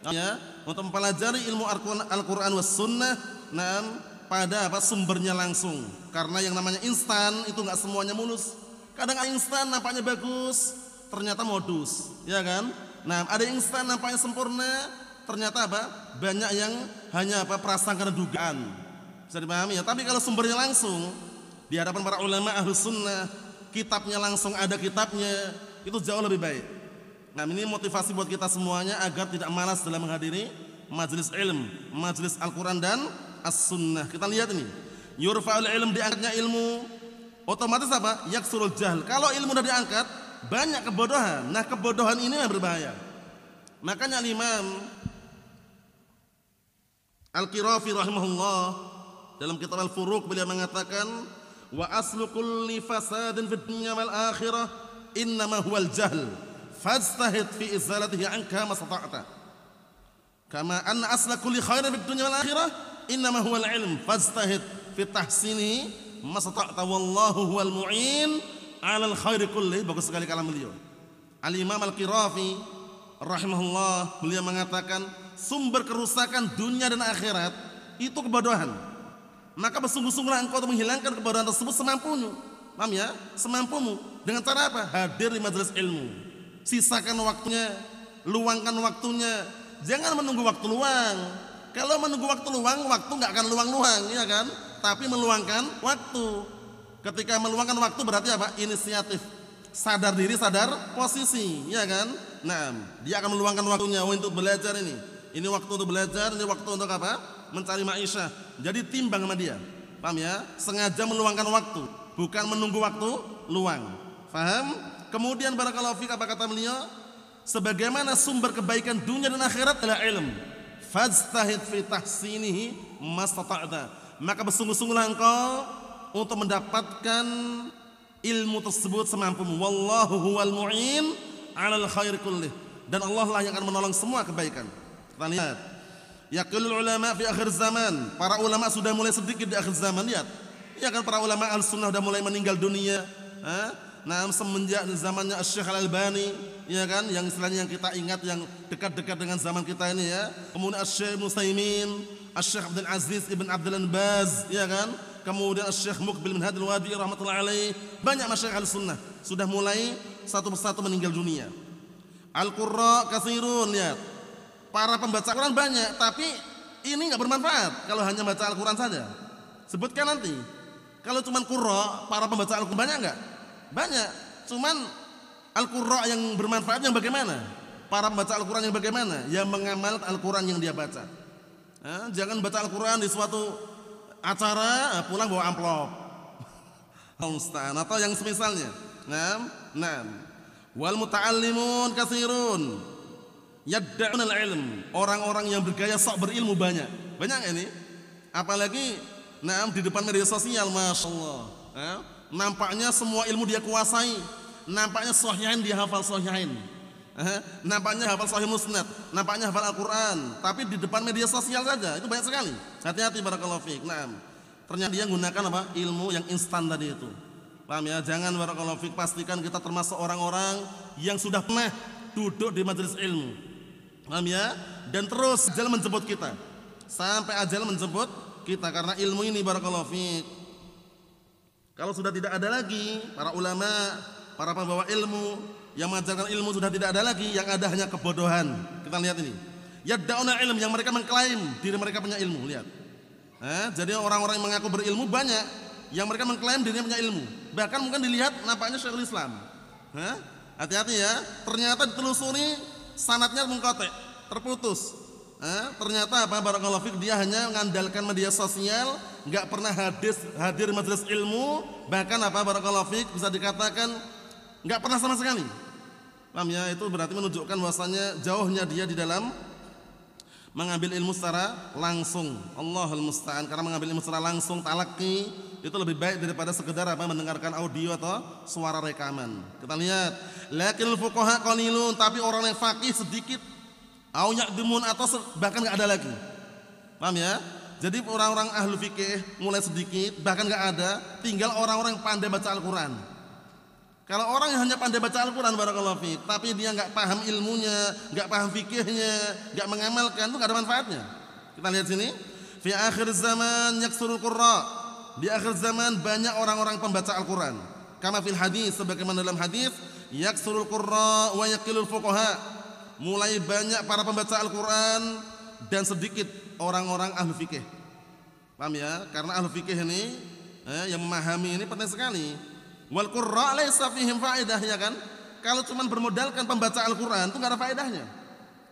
ya, untuk mempelajari ilmu Al-Quran was Sunnah, pada apa sumbernya langsung. Karena yang namanya instan itu nggak semuanya mulus. Kadang instan nampaknya bagus, ternyata modus, ya kan? Nah, ada instan nampaknya sempurna, ternyata apa? Banyak yang hanya apa? Prasangka dan dugaan. Bisa dipahami ya? Tapi kalau sumbernya langsung di hadapan para ulama Ahlus Sunnah, kitabnya langsung ada kitabnya, itu jauh lebih baik. Nah, ini motivasi buat kita semuanya agar tidak malas dalam menghadiri majelis ilm, majelis Al-Quran dan As-Sunnah. Kita lihat ini, yurfa'ul ilm, diangkatnya ilmu, otomatis apa? Yaksurul jahl. Kalau ilmu sudah diangkat, banyak kebodohan. Nah, kebodohan ini yang berbahaya. Makanya Imam Al-Qirafi rahimahullah dalam kitab Al-Furuq beliau mengatakan, wa aslu kulli fasadin fid dunya wal akhirah innama huwal jahl fastahid fi izalatihi anka mastata'ta, kama anna asla kulli khairin fid dunya wal akhirah innama huwal ilm fastahid fi tahsinihi mastata'ta wallahu huwal mu'in 'alal khairi kulli. Bagus sekali kalam beliau. Al-Imam Al-Qirafi rahimahullah beliau mengatakan, sumber kerusakan dunia dan akhirat itu kebodohan. Maka bersungguh-sungguhlah engkau untuk menghilangkan kebodohan tersebut semampumu. Paham ya? Semampumu. Dengan cara apa? Hadir di majelis ilmu. Sisakan waktunya, luangkan waktunya. Jangan menunggu waktu luang. Kalau menunggu waktu luang, waktu nggak akan luang-luang, ya kan? Tapi meluangkan waktu. Ketika meluangkan waktu berarti apa? Inisiatif. Sadar diri, sadar posisi, ya kan? Nah, dia akan meluangkan waktunya untuk belajar ini. Ini waktu untuk belajar, ini waktu untuk apa? Mencari ma'isyah. Jadi timbang sama dia. Paham ya? Sengaja meluangkan waktu, bukan menunggu waktu luang. Paham? Kemudian barakallahu fiik, apa kata beliau? Sebagaimana sumber kebaikan dunia dan akhirat adalah ilm. Fajtahid fi tahsinihi mastata'ta. Maka bersungguh-sungguhlah engkau untuk mendapatkan ilmu tersebut semampumu. Wallahu huwal mu'in 'alal khairi kullih. Dan Allah lah yang akan menolong semua kebaikan. Kita lihat, yaqulul ulama fi akhir zaman. Para ulama sudah mulai sedikit di akhir zaman. Lihat, ya kan, para ulama Al-Sunnah sudah mulai meninggal dunia. Nah, semenjak zamannya Syekh Al-Albani, ya kan, yang istilahnya yang kita ingat yang dekat-dekat dengan zaman kita ini ya. Kemudian Syekh Nusaimin, Syekh Abdul Aziz Ibn Abdul Baz, ya kan. Kemudian Syekh Muqbil bin Hadil Wadi rahmatullahi alaih. Banyak masyayikh Ahlussunnah sudah mulai satu persatu meninggal dunia. Al-Qurra katsirun, lihat. Para pembaca Quran banyak, tapi ini enggak bermanfaat kalau hanya baca Al-Quran saja. Sebutkan nanti. Kalau cuma qurra, para pembaca Al-Quran banyak enggak? Banyak. Cuman Al-Qurra yang bermanfaat yang bagaimana? Para pembaca Al-Quran yang bagaimana? Yang mengamalkan Al-Quran yang dia baca. Jangan baca Al-Quran di suatu acara pulang bawa amplop. Atau yang semisalnya. Nah. Wal muta'allimun katsirun. Yadda'unal ilm. Orang-orang yang bergaya sok berilmu banyak. Banyak ini. Apalagi di depan media sosial, masyaallah. Nampaknya semua ilmu dia kuasai. Nampaknya sahihain dia hafal sahihain. Nampaknya hafal sahih musnad, nampaknya hafal Al-Quran, tapi di depan media sosial saja itu banyak sekali. Hati-hati barakallahu fiik. Ternyata dia gunakan apa? Ilmu yang instan tadi itu. Paham ya? Jangan barakallahu fiik, pastikan kita termasuk orang-orang yang sudah pernah duduk di majelis ilmu. Paham ya? Dan terus ajal menjemput kita. Sampai ajal menjemput kita karena ilmu ini barakallahu fiik. Kalau sudah tidak ada lagi para ulama, para pembawa ilmu yang mengajarkan ilmu sudah tidak ada lagi, yang ada hanya kebodohan. Kita lihat ini. Yadda'una ilm, yang mereka mengklaim diri mereka punya ilmu, lihat. Jadi orang-orang yang mengaku berilmu banyak, yang mereka mengklaim dirinya punya ilmu. Bahkan mungkin dilihat nampaknya Syekhul Islam. Hati-hati ya, ternyata ditelusuri sanadnya munqati', terputus. Ternyata apa? Barakallahu fiik, dia hanya mengandalkan media sosial, enggak pernah hadir majelis ilmu, bahkan apa? Barakallahu fiik, bisa dikatakan enggak pernah sama sekali. Paham ya? Itu berarti menunjukkan bahwasanya jauhnya dia di dalam mengambil ilmu secara langsung. Allahul musta'an. Karena mengambil ilmu secara langsung, talaqi, itu lebih baik daripada sekedar apa? Mendengarkan audio atau suara rekaman. Kita lihat, lakinul fuqaha qalilun, tapi orang yang faqih sedikit. Au ya'dumun, atau bahkan enggak ada lagi. Paham ya? Jadi orang-orang ahlu fikih mulai sedikit, bahkan enggak ada, tinggal orang-orang yang pandai baca Al-Qur'an. Kalau orang yang hanya pandai baca Al-Quran barakallahu fiik, tapi dia enggak paham ilmunya, enggak paham fikihnya, enggak mengamalkan, itu enggak ada manfaatnya. Kita lihat sini, fi akhir zaman yaksurul qurra. Di akhir zaman banyak orang-orang pembaca Al-Quran. Kama fil hadis, sebagaimana dalam hadis, yaksurul qurra wa yaqilul fuqaha. Mulai banyak para pembaca Al-Quran dan sedikit orang-orang ahlu fikih. Paham ya? Karena ahlu fikih ini yang memahami ini penting sekali. Wal qurra laisa fihim faedah, ya kan? Kalau cuma bermodalkan pembaca Al-Quran itu enggak ada faedahnya.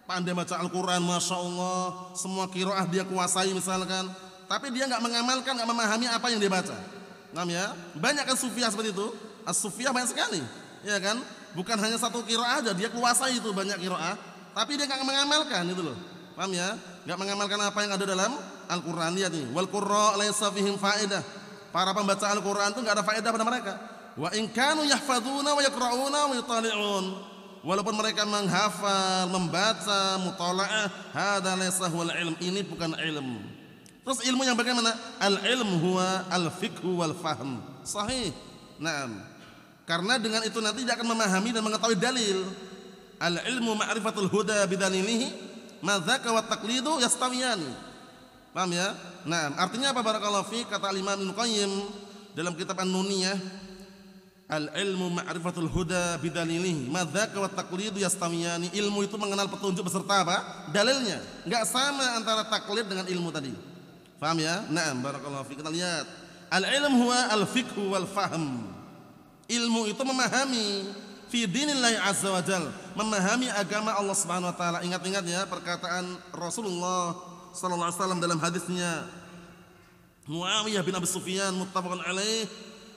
Pandai baca Al-Quran, masya Allah, semua qiraah dia kuasai misalkan, tapi dia enggak mengamalkan, enggak memahami apa yang dia baca. Paham ya? Banyak kan sufiah seperti itu. As-sufiah banyak sekali, ya kan? Bukan hanya satu qiraah aja, dia kuasai itu banyak qiraah, tapi dia enggak mengamalkan itu loh. Paham ya? Enggak mengamalkan apa yang ada dalam Al-Quran. Lihat nih, wal qurra laisa fihim faedah. Para pembaca Al-Quran itu enggak ada faedah pada mereka. Wa in kanu yahfadzuna wa yaqra'una wa yutali'un. Walaupun mereka menghafal, membaca, mutalaah, hadza laysa huwal ilm, ini bukan ilmu. Terus ilmu yang bagaimana? Al-ilm huwa al-fiqhu wal fahm. Sahih. Naam. Karena dengan itu nanti dia akan memahami dan mengetahui dalil. Al-ilmu ma'rifatul huda bidalilihi, madzaka wa taqlidu yastawiyan. Paham ya? Naam. Artinya apa barakallahu fi? Kata Imam Ibnu Qayyim dalam kitab An-Nuniyah, al-ilmu ma'rifatul huda bidalilihi, madzaka wa taqlidu yastawiyani. Ilmu itu mengenal petunjuk beserta apa? Dalilnya. Enggak sama antara taklid dengan ilmu tadi. Paham ya? Naam, barakallahu fiik. Kita lihat. Al-ilm huwa al-fiqhu wal fahm. Ilmu itu memahami fi dinillahi azza wa jal, memahami agama Allah Subhanahu wa taala. Ingat-ingat ya perkataan Rasulullah sallallahu alaihi wasallam dalam hadisnya Muawiyah bin Abi Sufyan muttafaqun alaih.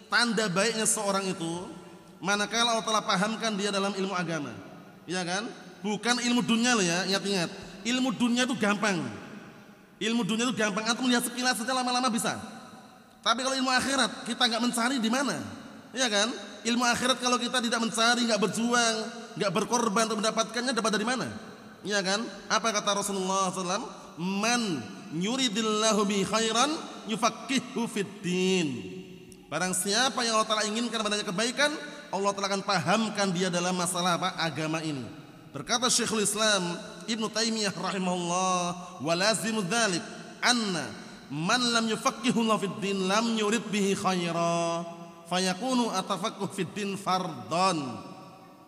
Tanda baiknya seorang itu manakala Allah telah pahamkan dia dalam ilmu agama, ya kan? Bukan ilmu dunia loh ya, ingat-ingat. Ilmu dunia itu gampang. Ilmu dunia itu gampang, antum lihat sekilas saja lama-lama bisa. Tapi kalau ilmu akhirat kita enggak mencari di mana? Ya kan? Ilmu akhirat kalau kita tidak mencari, enggak berjuang, enggak berkorban untuk mendapatkannya, dapat dari mana? Ya kan? Apa kata Rasulullah SAW? Man yuridillahu bi khairan yufaqihuhu fid din. Barang siapa yang Allah Ta'ala inginkan padanya kebaikan, Allah Ta'ala akan pahamkan dia dalam masalah apa? Agama ini. Berkata Syekhul Islam Ibnu Taimiyah rahimahullah, wa lazimu dzalik anna man lam yufaqqihullah fid din lam yurid bihi khaira fayakunu atafaqquh fid din fardhan.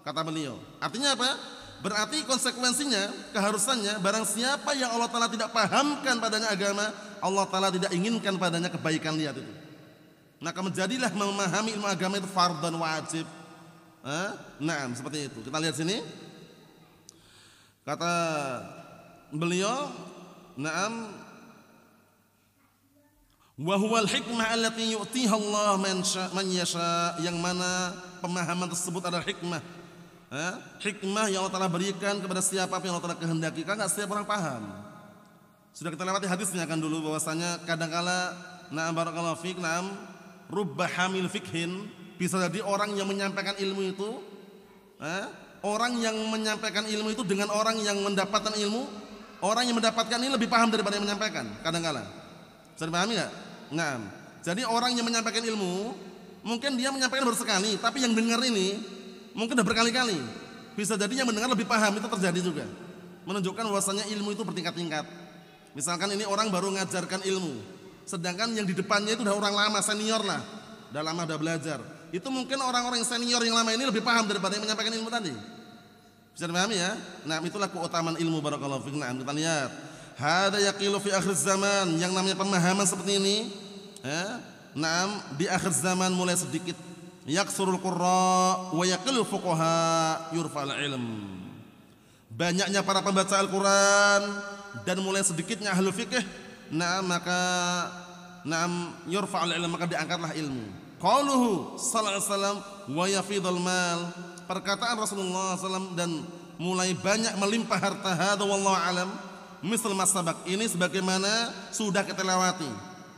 Kata beliau, artinya apa? Berarti konsekuensinya, keharusannya, barang siapa yang Allah Ta'ala tidak pahamkan padanya agama, Allah Ta'ala tidak inginkan padanya kebaikan. Lihat itu. Maka menjadilah memahami ilmu agama itu fardhan, wajib. Nah, seperti itu. Kita lihat sini. Kata beliau, "Na'am wa huwal hikmah allati yu'tiha Allah man yasha," yang mana pemahaman tersebut adalah hikmah. Hikmah yang Allah Ta'ala berikan kepada siapa yang Allah Ta'ala kehendaki. Kan enggak setiap orang paham. Sudah kita lewati hadisnya kan dulu, bahwasanya kadangkala na'am barakallahu fik, na'am rubba hamil fikhin, bisa jadi orang yang menyampaikan ilmu itu orang yang menyampaikan ilmu itu dengan orang yang mendapatkan ilmu, orang yang mendapatkan ini lebih paham daripada yang menyampaikan kadangkala. Bisa dipahami enggak? Nah, jadi orang yang menyampaikan ilmu mungkin dia menyampaikan baru sekali, tapi yang dengar ini mungkin sudah berkali-kali. Bisa jadi yang mendengar lebih paham, itu terjadi juga. Menunjukkan bahwasanya ilmu itu bertingkat-tingkat. Misalkan ini orang baru mengajarkan ilmu, sedangkan yang di depannya itu sudah orang lama, senior lah, sudah lama, sudah belajar. Itu mungkin orang-orang yang senior yang lama ini lebih paham daripada yang menyampaikan ilmu tadi. Bisa dipahami ya? Nah, itulah keutamaan ilmu barakallahu fiik. Nah, kita lihat. Hada yaqilu fi akhir zaman, yang namanya pemahaman seperti ini Naam, di akhir zaman mulai sedikit. Yaksurul qurra wa yaqilul fuqaha yurfa'ul ilm. Banyaknya para pembaca Al-Qur'an dan mulai sedikitnya ahli fikih. Naam, maka naam yurfa'ul ilm, maka diangkatlah ilmu. Qauluhu sallallahu alaihi wasallam wa yafidul mal. Perkataan Rasulullah SAW dan mulai banyak melimpah harta. Hada wallahu alam. Misal masabak, ini sebagaimana sudah kita lewati.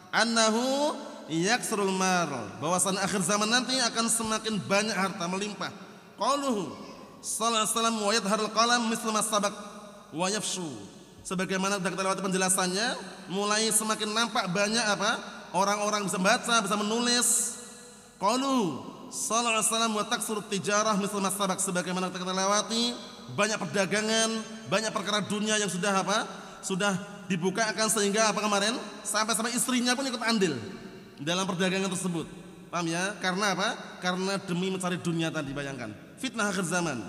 Annahu yaksrul mar, bahwasanya akhir zaman nanti akan semakin banyak harta melimpah. Qauluhu sallallahu alaihi wasallam wa yadharul qalam misal masabak wa yafshu. Sebagaimana sudah kita lewati penjelasannya, mulai semakin nampak banyak apa? Orang-orang bisa baca, bisa menulis. Qauluhu sallallahu alaihi wasallam wa taksuru tijarah misal masabak, sebagaimana kita lewati banyak perdagangan, banyak perkara dunia yang sudah apa? Sudah dibukakan sehingga apa kemarin? Sampai istrinya pun ikut andil dalam perdagangan tersebut. Paham ya? Karena apa? Karena demi mencari dunia tadi, bayangkan. Fitnah akhir zaman.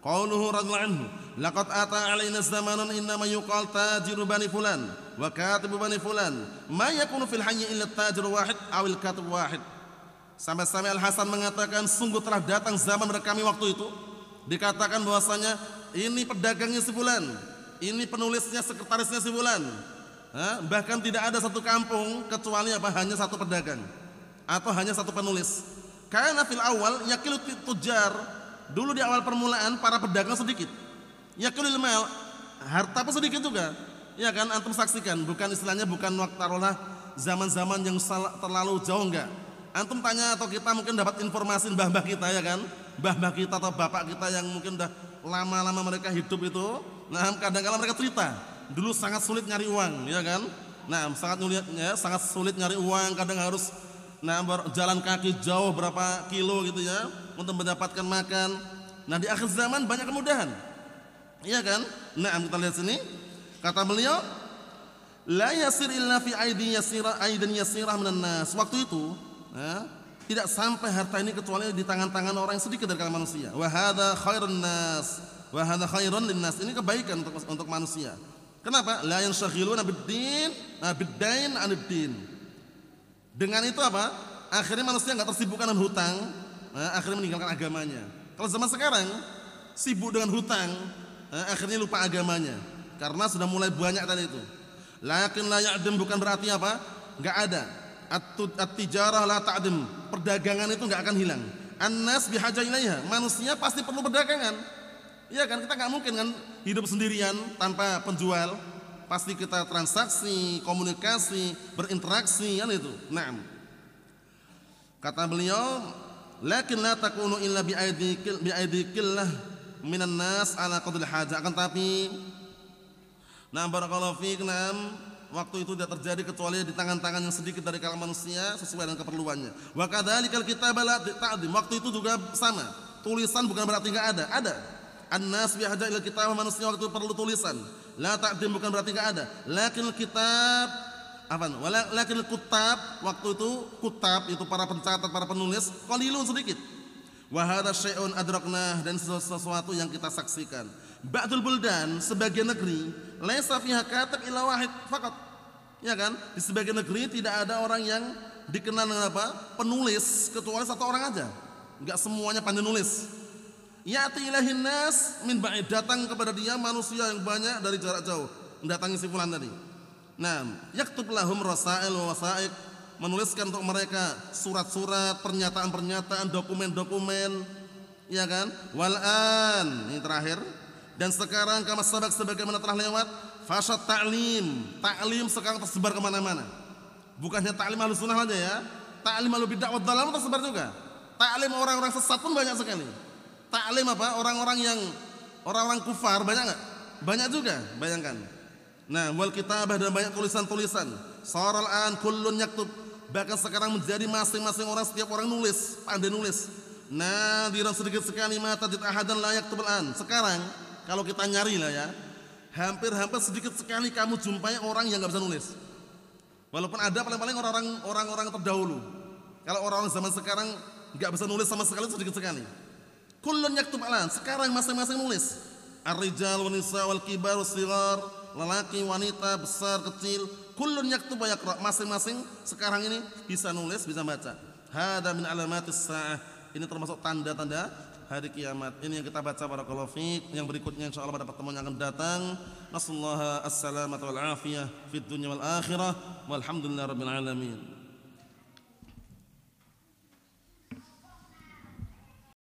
Qauluhu radhiyallahu anhu, laqad ata alaina zamanun innama yuqal tajiru bani fulan wa katibu bani fulan, ma yakunu fil hayy illa tajir wahid awil katib wahid. Sampai-sampai Al-Hasan mengatakan, sungguh telah datang zaman pada kami waktu itu, dikatakan bahwasanya ini pedagangnya si fulan, ini penulisnya, sekretarisnya si fulan. Bahkan tidak ada satu kampung kecuali apa? Hanya satu pedagang atau hanya satu penulis. Karena fil awal yakilu tujar, dulu di awal permulaan para pedagang sedikit. Yakilul mal, harta pun sedikit juga. Ya kan, antum saksikan, bukan istilahnya bukan waktu taruhlah zaman-zaman yang terlalu jauh, enggak. Antum tanya atau kita mungkin dapat informasi mbah-mbah kita, ya kan, mbah-mbah kita atau bapak kita yang mungkin udah lama-lama mereka hidup itu. Nah, kadang-kadang mereka cerita dulu sangat sulit nyari uang, ya kan. Nah, sangat sulit nyari uang, kadang harus jalan kaki jauh berapa kilo gitu ya untuk mendapatkan makan. Nah, di akhir zaman banyak kemudahan, iya kan. Nah, kita lihat sini, kata beliau, la yasir illa fi aidin yasirah minan nas. Waktu itu tidak sampai harta ini kecuali di tangan-tangan orang yang sedikit dari kalangan manusia. Wa hadza khairun nas, wa hadza khairun linnas. Ini kebaikan untuk manusia. Kenapa? La yanshghiluna bid-din, bid-dain 'anid-din. Dengan itu apa? Akhirnya manusia enggak tersibukkan dengan hutang, akhirnya meninggalkan agamanya. Kalau zaman sekarang sibuk dengan hutang, akhirnya lupa agamanya karena sudah mulai banyak tadi itu. Lakin la ya'dim, bukan berarti apa? Enggak ada. At-tijarah la ta'dim, perdagangan itu enggak akan hilang. An-nas bihaja ilaiha, manusia pasti perlu perdagangan. Iya kan, kita enggak mungkin kan hidup sendirian tanpa penjual. Pasti kita transaksi, komunikasi, berinteraksi kan itu. Naam. Kata beliau, lakin la takunu illa bi aidikillah minan nas ala qadril haja. Akan tapi, nah barakallahu fiik, naam, waktu itu tidak terjadi kecuali di tangan-tangan yang sedikit dari kalangan manusia sesuai dengan keperluannya. Wa kadzalikal kitaba la ta'dim, waktu itu juga sama. Tulisan bukan berarti enggak ada, ada. An-nas bihaja ila kitab, manusia waktu itu perlu tulisan. La ta'dim bukan berarti enggak ada. Lakin kitab lakin kutab, waktu itu kutab itu para pencatat, para penulis, qalilun sedikit. Wa hadza syai'un adraknah, dan sesuatu yang kita saksikan. Ba'dul buldan, sebagian negeri, laisa fiha katib illa wahid faqat. Ya kan? Di sebagian negeri tidak ada orang yang dikenal dengan apa? Penulis, kecuali satu orang aja. Enggak semuanya pandai nulis. Ya'ti ilahin nas min ba'id, datang kepada dia manusia yang banyak dari jarak jauh mendatangi si fulan tadi. Nah, yaktub lahum rasail wa wasaiq, menuliskan untuk mereka surat-surat, pernyataan-pernyataan, dokumen-dokumen, ya kan? Wal'an, ini terakhir. Dan sekarang kama sabaq, sebagaimana telah lewat, fasyat ta'lim, ta'lim sekarang tersebar kemana-mana. Bukannya ta'lim ahlus sunnah aja ya, ta'lim ahlul bid'ah wad dhalalah tersebar juga. Ta'lim orang-orang sesat pun banyak sekali. Ta'lim apa? Orang-orang kufar banyak enggak? Banyak juga, bayangkan. Nah, wal kitabah, dan banyak tulisan-tulisan. Saral an kullun yaktub, bahkan sekarang menjadi masing-masing orang, setiap orang nulis, pandai nulis. Nadiran, sedikit sekali, mata tajid ahadan la yaktubul an. Sekarang kalau kita nyari lah ya, hampir sedikit sekali kamu jumpai orang yang enggak bisa nulis. Walaupun ada paling-paling orang-orang terdahulu. Kalau orang-orang zaman sekarang enggak bisa nulis sama sekali, sedikit sekali. Kullun yaktub an, sekarang masing-masing nulis. Ar-rijal wan nisa wal kibar was shighar, lelaki, wanita, besar, kecil, kullun yaktub wa yaqra, masing-masing sekarang ini bisa nulis, bisa baca. Hada min alamatis sa'ah, ini termasuk tanda-tanda hari kiamat. Ini yang kita baca, barakallahu fiik. Yang berikutnya insyaallah pada pertemuan yang akan datang. Nasallahu as-salamata wal afiyah fid dunya wal akhirah. Walhamdulillahirabbil alamin.